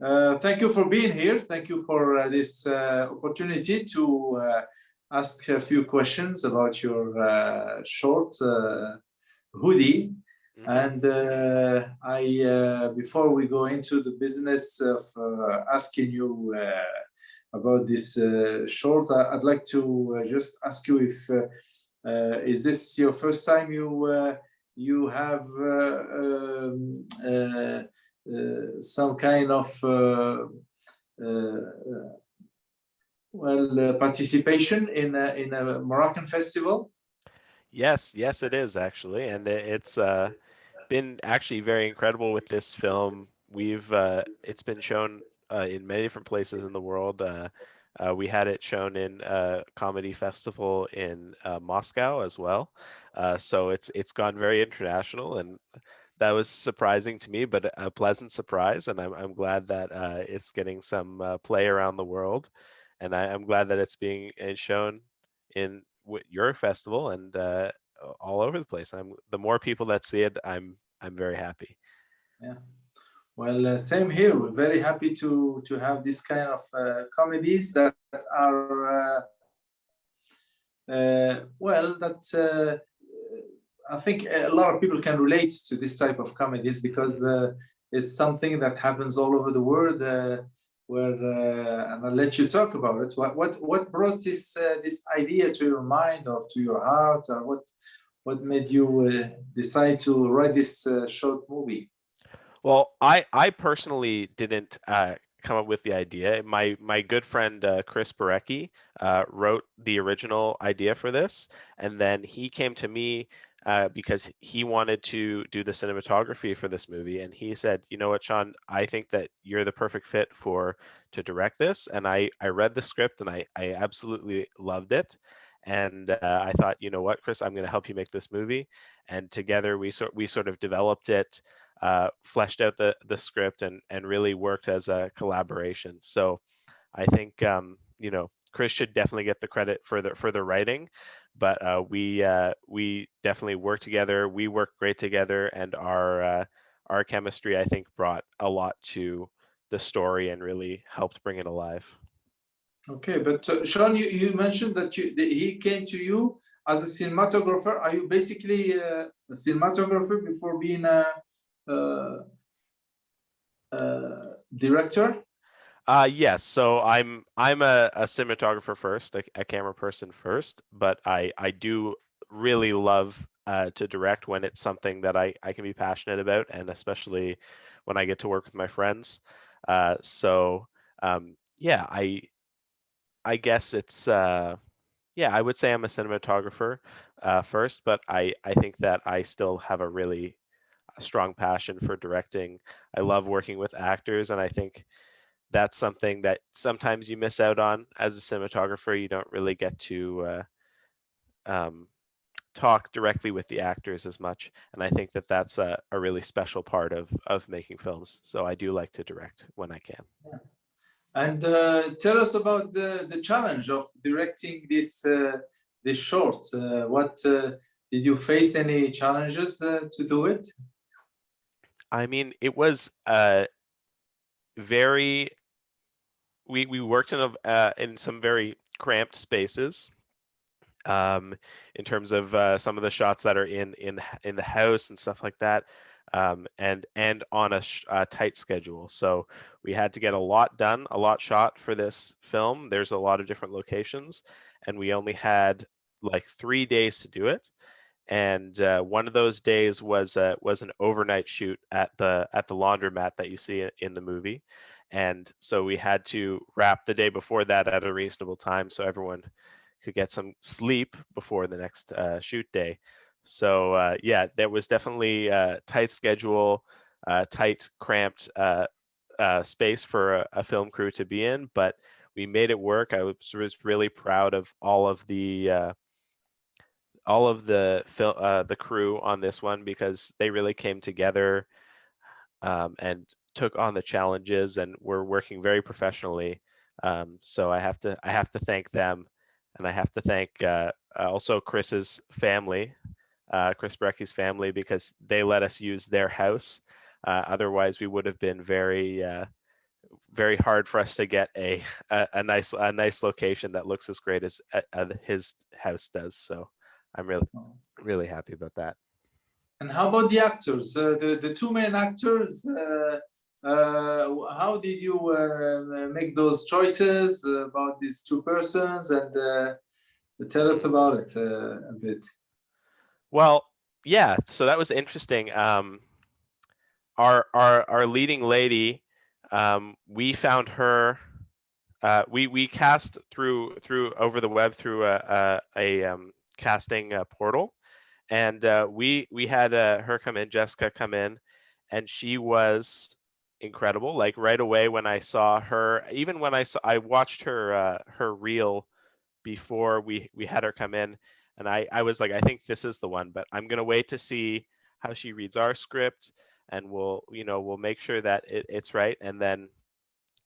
Thank you for being here. Thank you for this opportunity to ask a few questions about your short hoodie. Hmm. And before we go into the business of asking you about this short, I'd like to just ask you if is this your first time you have some kind of participation in a Moroccan festival? Yes, it is actually, and it's been actually very incredible with this film. It's been shown in many different places in the world. We had it shown in a comedy festival in Moscow as well. So it's gone very international, and that was surprising to me, but a pleasant surprise. And I'm glad that it's getting some play around the world, and I'm glad that it's being shown in your festival and all over the place. The more people that see it, I'm very happy. Yeah. Well, same here. We're very happy to have this kind of comedies that are well. That I think a lot of people can relate to this type of comedies because it's something that happens all over the world. And I'll let you talk about it. What brought this idea to your mind or to your heart, or what made you decide to write this short movie? Well, I personally didn't come up with the idea. My good friend Chris Barecki wrote the original idea for this, and then he came to me because he wanted to do the cinematography for this movie, and he said, "You know what, Sean? I think that you're the perfect fit for to direct this." And I read the script and I absolutely loved it. And I thought, you know what, Chris, I'm going to help you make this movie. And together we sort of developed it, fleshed out the script, and really worked as a collaboration. So I think Chris should definitely get the credit for the writing, but we definitely work together. We work great together, and our chemistry, I think, brought a lot to the story and really helped bring it alive. Okay, but Sean, you mentioned that he came to you as a cinematographer. Are you basically a cinematographer before being a, director? Yes, so I'm a cinematographer first, a camera person first, but I do really love to direct when it's something that I can be passionate about, and especially when I get to work with my friends. So yeah, I guess it's yeah, I would say I'm a cinematographer first, but I think that I still have a really strong passion for directing. I love working with actors, and I think that's something that sometimes you miss out on as a cinematographer. You don't really get to um, talk directly with the actors as much, and I think that that's a really special part of making films. So I do like to direct when I can. And tell us about the challenge of directing this short. What did you face any challenges to do it? I mean, it was very we worked in some very cramped spaces, um, in terms of some of the shots that are in the house and stuff like that, and on a tight schedule. So we had to get a lot done, a lot shot for this film. There's a lot of different locations, and we only had like 3 days to do it. And one of those days was an overnight shoot at the laundromat that you see in the movie. And so we had to wrap the day before that at a reasonable time so everyone could get some sleep before the next shoot day. So yeah, there was definitely a tight schedule, tight, cramped space for a film crew to be in, but we made it work. Was really proud of all of the crew on this one because they really came together, and took on the challenges and were working very professionally. So I have to thank them, and I have to thank also Chris's family, Chris Brecky's family, because they let us use their house. Otherwise, we would have been very hard for us to get a nice location that looks as great as his house does. So I'm really happy about that. And how about the actors? The two main actors. How did you make those choices about these two persons? And tell us about it a bit. Well, yeah. So that was interesting. Our leading lady, we found her. We cast through over the web through a casting portal, and we had her come in, Jessica come in, and she was incredible. Like right away when I saw her, even when I watched her reel before we had her come in, and I was like, I think this is the one, but I'm gonna wait to see how she reads our script, and we'll make sure that it's right. And then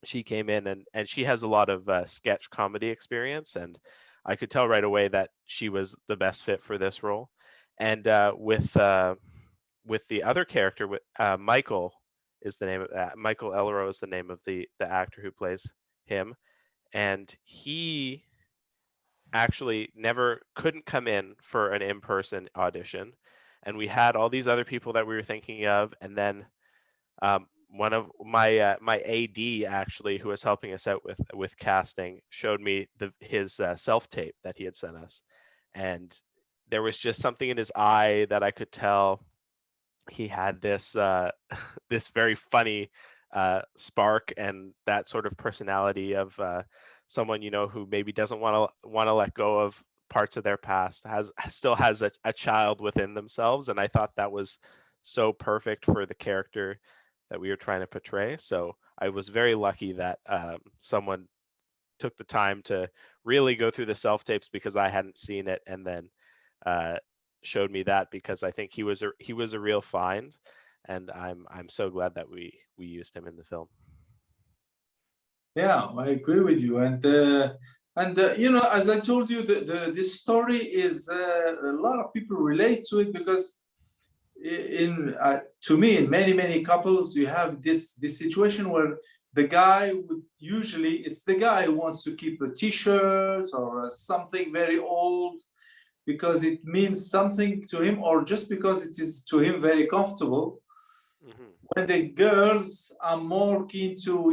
she came in, and she has a lot of sketch comedy experience, and I could tell right away that she was the best fit for this role. And with the other character, with Michael is the name of Michael Elro is the name of the actor who plays him, and he actually never couldn't come in for an in-person audition, and we had all these other people that we were thinking of, and then one of my AD actually, who was helping us out with casting, showed me his self tape that he had sent us, and there was just something in his eye that I could tell he had this this very funny spark, and that sort of personality of someone who maybe doesn't want to let go of parts of their past, still has a child within themselves, and I thought that was so perfect for the character that we were trying to portray. So I was very lucky that someone took the time to really go through the self tapes because I hadn't seen it, and then showed me that, because I think he was a real find, and I'm so glad that we used him in the film. Yeah, I agree with you. And as I told you, this story is a lot of people relate to it, because to me, in many couples, you have this situation where the guy would usually, it's the guy who wants to keep a t-shirt or something very old because it means something to him, or just because it is to him very comfortable. Mm-hmm. When the girls are more keen to,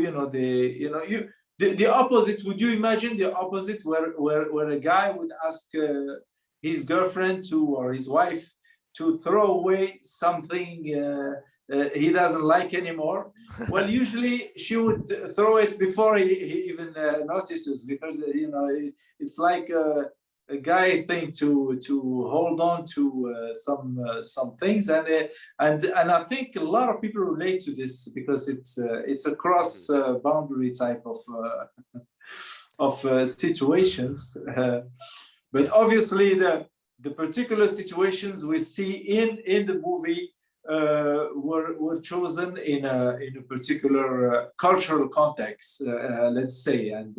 the opposite. Would you imagine the opposite, where a guy would ask his girlfriend or his wife to throw away something he doesn't like anymore? Well, usually she would throw it before he even notices, because it's like a guy thing to hold on to some things, and I think a lot of people relate to this, because it's a cross boundary type of situations. But obviously the particular situations we see in the movie were chosen in a particular cultural context, let's say. And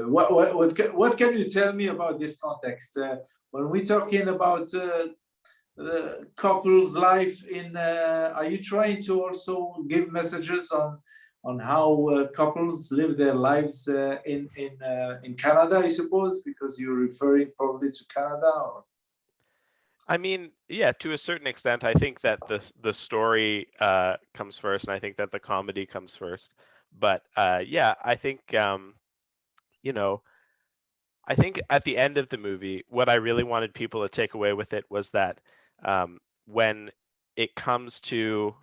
what can you tell me about this context when we're talking about couples' life in? Are you trying to also give messages on how couples live their lives in Canada, I suppose, because you're referring probably to Canada? Or? I mean, yeah, to a certain extent, I think that the story comes first, and I think that the comedy comes first. But yeah, I think I think at the end of the movie, what I really wanted people to take away with it was that when it comes to,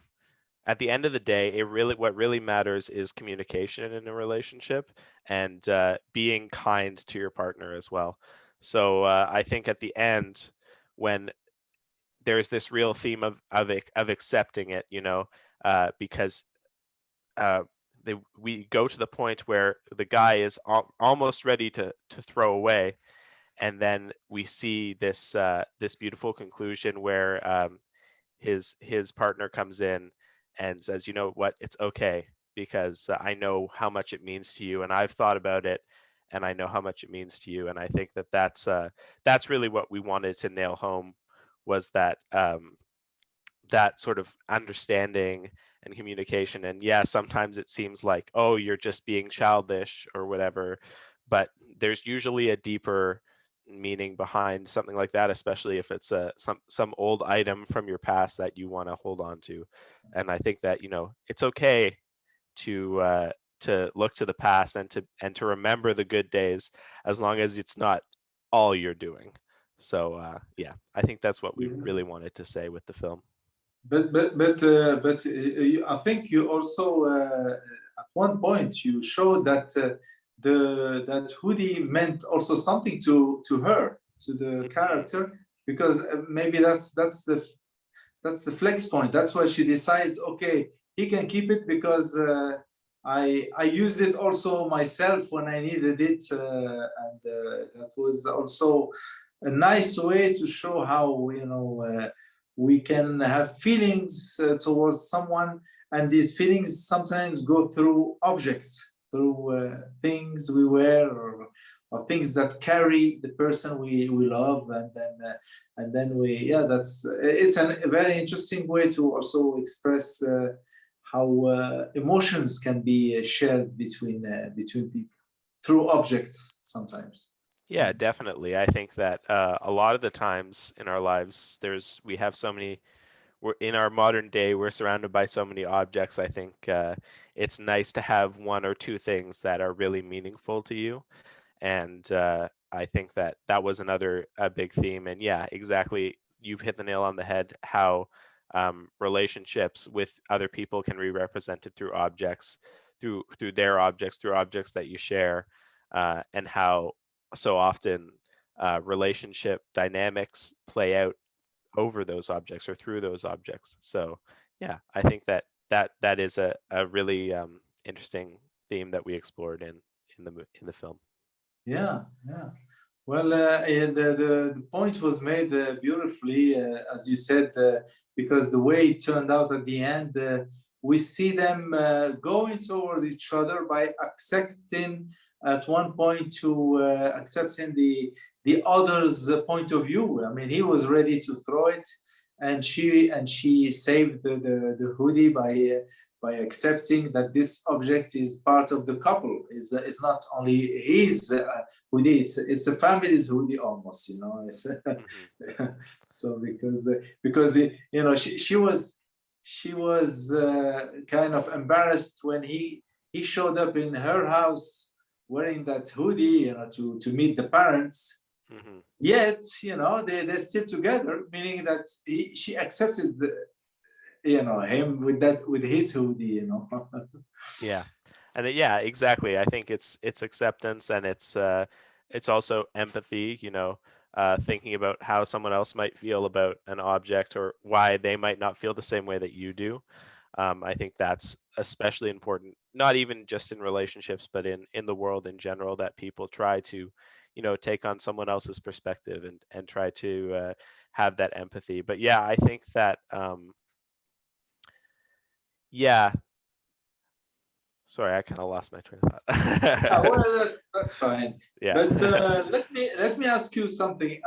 at the end of the day, what really matters is communication in a relationship, and being kind to your partner as well. So I think at the end, when there's this real theme of accepting it, because we go to the point where the guy is almost ready to throw away, and then we see this beautiful conclusion where his partner comes in and says, you know what, it's okay, because I know how much it means to you, and I've thought about it, and I know how much it means to you. And I think that that's really what we wanted to nail home, was that that sort of understanding and communication. And yeah, sometimes it seems like, oh, you're just being childish or whatever, but there's usually a deeper meaning behind something like that, especially if it's some old item from your past that you want to hold on to. And I think that, it's okay to look to the past and to remember the good days, as long as it's not all you're doing. So yeah, I think that's what we really wanted to say with the film. I think you also at one point you showed that that hoodie meant also something to her, to the character, because maybe that's the flex point. That's why she decides, okay, he can keep it because I used it also myself when I needed it, and that was also a nice way to show how we can have feelings towards someone, and these feelings sometimes go through objects, through things we wear, or things that carry the person we love, and then it's a very interesting way to also express how emotions can be shared between people through objects sometimes. Yeah, definitely. I think that a lot of the times in our lives, we have so many. We're in our modern day, we're surrounded by so many objects. I think it's nice to have one or two things that are really meaningful to you. And I think that that was another a big theme. And yeah, exactly, you've hit the nail on the head. How relationships with other people can be represented through objects, through their objects, through objects that you share, and how so often relationship dynamics play out over those objects or through those objects. So yeah, I think that is a really interesting theme that we explored in the film. Yeah, yeah. Well, the point was made beautifully, as you said, because the way it turned out at the end, we see them going toward each other by accepting at one point to accepting the other's point of view. I mean, he was ready to throw it, and she saved the hoodie by accepting that this object is part of the couple. Is not only his hoodie, it's a family's hoodie almost, It's, so because she was kind of embarrassed when he showed up in her house wearing that hoodie, to meet the parents. Yet, they're still together, meaning that she accepted him with his hoodie. Yeah, and yeah, exactly. I think it's acceptance, and it's also empathy. Thinking about how someone else might feel about an object, or why they might not feel the same way that you do. I think that's especially important, not even just in relationships, but in the world in general, that people try to, take on someone else's perspective and try to have that empathy. But yeah, I think that yeah. Sorry, I kind of lost my train of thought. Well, that's fine. Yeah. But let me ask you something.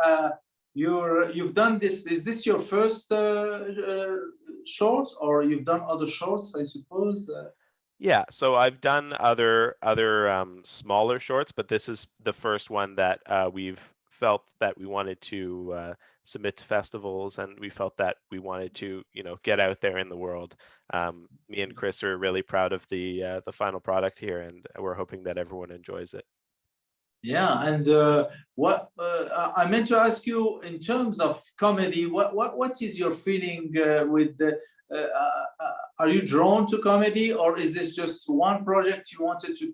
You've done this. Is this your first short, or you've done other shorts, I suppose? Yeah, so I've done other smaller shorts, but this is the first one that we've felt that we wanted to submit to festivals, and we felt that we wanted to, get out there in the world. Me and Chris are really proud of the final product here, and we're hoping that everyone enjoys it. Yeah, and what I meant to ask you in terms of comedy, what is your feeling with the? Are you drawn to comedy, or is this just one project you wanted to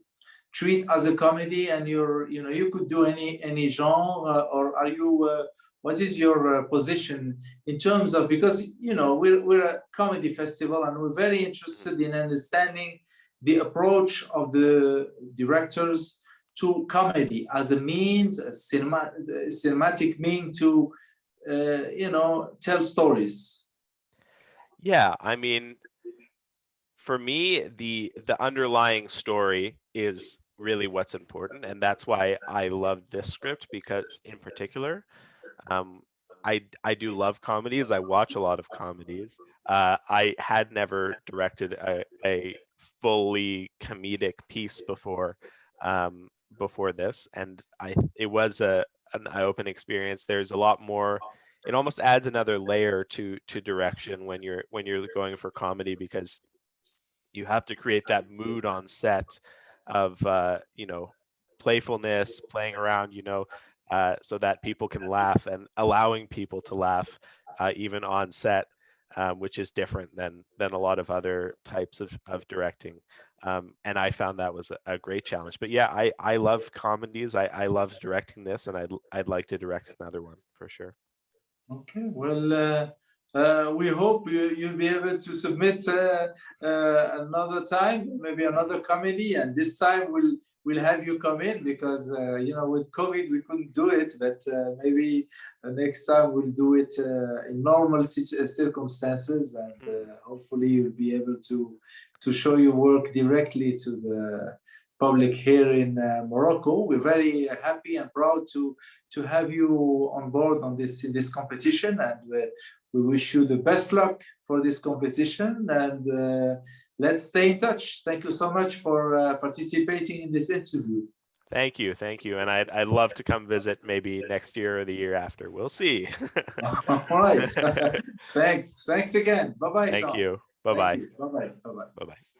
treat as a comedy, and you could do any genre, or are you? What is your position in terms of, because we're a comedy festival, and we're very interested in understanding the approach of the directors to comedy as a means, a cinematic mean to, tell stories. Yeah, I mean, for me, the underlying story is really what's important, and that's why I love this script, because in particular, um, I do love comedies. I watch a lot of comedies. I had never directed a fully comedic piece before this, and it was an eye-opening experience. There's a lot more. It almost adds another layer to direction when you're going for comedy, because you have to create that mood on set of playfulness, playing around, so that people can laugh, and allowing people to laugh even on set, which is different than a lot of other types of directing. And I found that was a great challenge. But yeah, I love comedies. I love directing this, and I'd like to direct another one for sure. Okay, well, we hope you'll be able to submit another time, maybe another comedy, and this time we'll have you come in, because with COVID we couldn't do it, but maybe next time we'll do it in normal circumstances, and hopefully you'll be able to show your work directly to the public here in Morocco. We're very happy and proud to have you on board in this competition, and we wish you the best luck for this competition, and let's stay in touch. Thank you so much for participating in this interview. Thank you, and I'd love to come visit maybe next year or the year after. We'll see. All right. Thanks again. Bye bye. Thank Sean. you. Bye Thank bye. you. Bye bye. Bye bye. Bye bye.